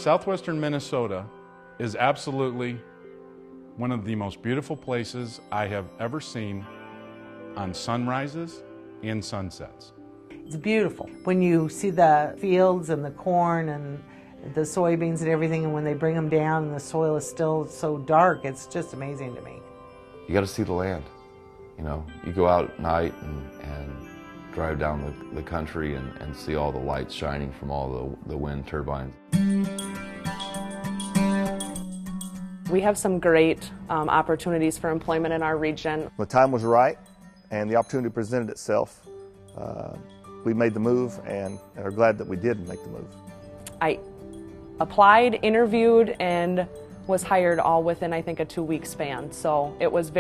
Southwestern Minnesota is absolutely one of the most beautiful places I have ever seen on sunrises and sunsets. It's beautiful. When you see the fields and the corn and the soybeans and everything, and when they bring them down and the soil is still so dark, it's just amazing to me. You got to see the land. You know, you go out at night and drive down the country and see all the lights shining from all the wind turbines. We have some great opportunities for employment in our region. The time was right and the opportunity presented itself. We made the move and are glad that we did make the move. I applied, interviewed, and was hired all within, I think, a 2-week span. So it was a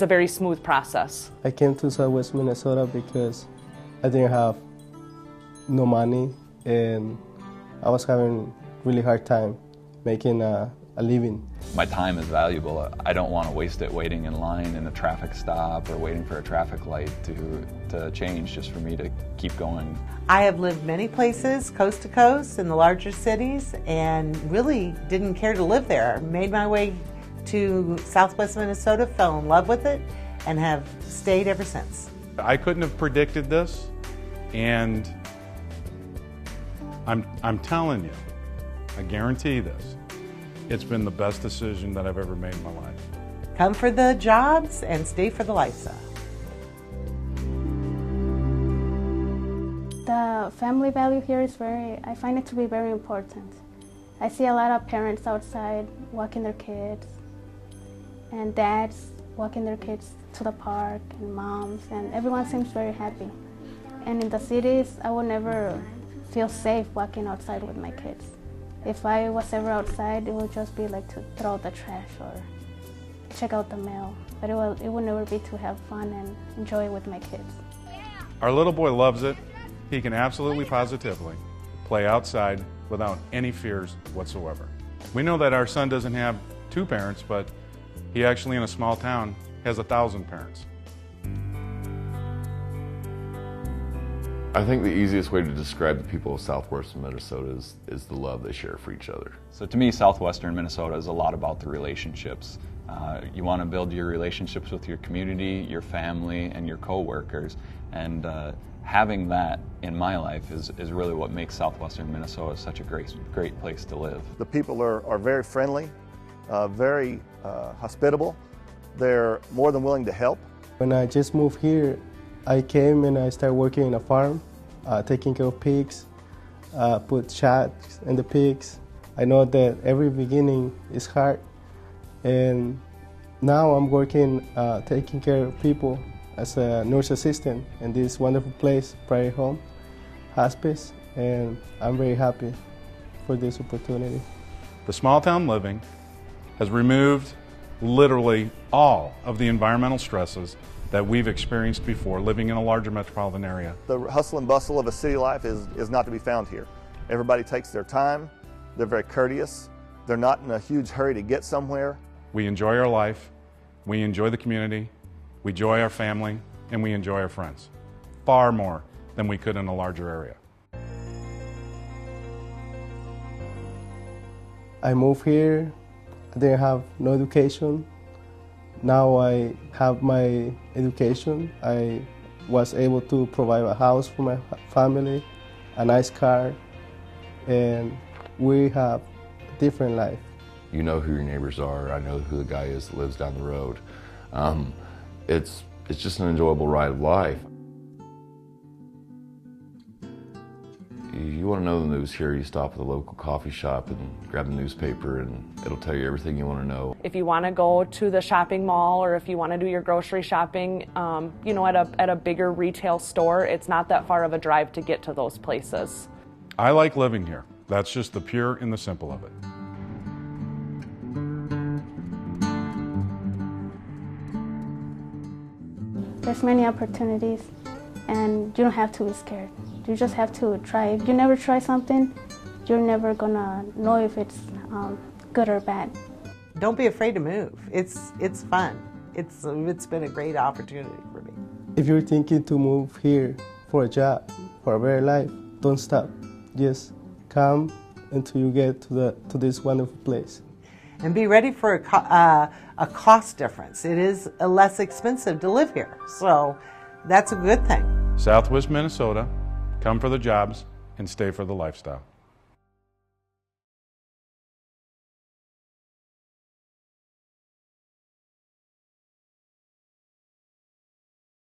very smooth process. I came to Southwest Minnesota because I didn't have no money and I was having really hard time making a living. My time is valuable. I don't want to waste it waiting in line in a traffic stop or waiting for a traffic light to change just for me to keep going. I have lived many places, coast to coast, in the larger cities, and really didn't care to live there. Made my way to Southwest Minnesota, fell in love with it, and have stayed ever since. I couldn't have predicted this, and I'm telling you, I guarantee this, it's been the best decision that I've ever made in my life. Come for the jobs and stay for the lifestyle. The family value here is I find it to be very important. I see a lot of parents outside walking their kids, and dads walking their kids to the park, and moms, and everyone seems very happy. And in the cities, I would never feel safe walking outside with my kids. If I was ever outside, it would just be like to throw the trash or check out the mail. But it would never be to have fun and enjoy it with my kids. Our little boy loves it. He can absolutely positively play outside without any fears whatsoever. We know that our son doesn't have 2 parents, but he actually, in a small town, has 1,000 parents. I think the easiest way to describe the people of Southwestern Minnesota is the love they share for each other. So to me, Southwestern Minnesota is a lot about the relationships. You want to build your relationships with your community, your family, and your co-workers. And having that in my life is really what makes Southwestern Minnesota such a great place to live. The people are very friendly, very hospitable. They're more than willing to help. When I just moved here, I came and I started working in a farm, taking care of pigs, put shots in the pigs. I know that every beginning is hard, and now I'm working taking care of people as a nurse assistant in this wonderful place, Prairie Home Hospice, and I'm very happy for this opportunity. The small town living has removed literally all of the environmental stresses that we've experienced before living in a larger metropolitan area. The hustle and bustle of a city life is not to be found here. Everybody takes their time, they're very courteous, they're not in a huge hurry to get somewhere. We enjoy our life, we enjoy the community, we enjoy our family, and we enjoy our friends. Far more than we could in a larger area. I moved here, I didn't have no education. Now I have my education. I was able to provide a house for my family, a nice car, and we have a different life. You know who your neighbors are. I know who the guy is that lives down the road. It's just an enjoyable ride of life. You want to know the news here, you stop at the local coffee shop and grab the newspaper and it'll tell you everything you want to know. If you want to go to the shopping mall or if you want to do your grocery shopping, you know, at a bigger retail store, it's not that far of a drive to get to those places. I like living here. That's just the pure and the simple of it. There's many opportunities, and you don't have to be scared. You just have to try. If you never try something, you're never gonna know if it's good or bad. Don't be afraid to move. It's fun. It's been a great opportunity for me. If you're thinking to move here for a job, for a better life, don't stop. Just come until you get to this wonderful place. And be ready for a cost difference. It is less expensive to live here, so that's a good thing. Southwest Minnesota, come for the jobs and stay for the lifestyle.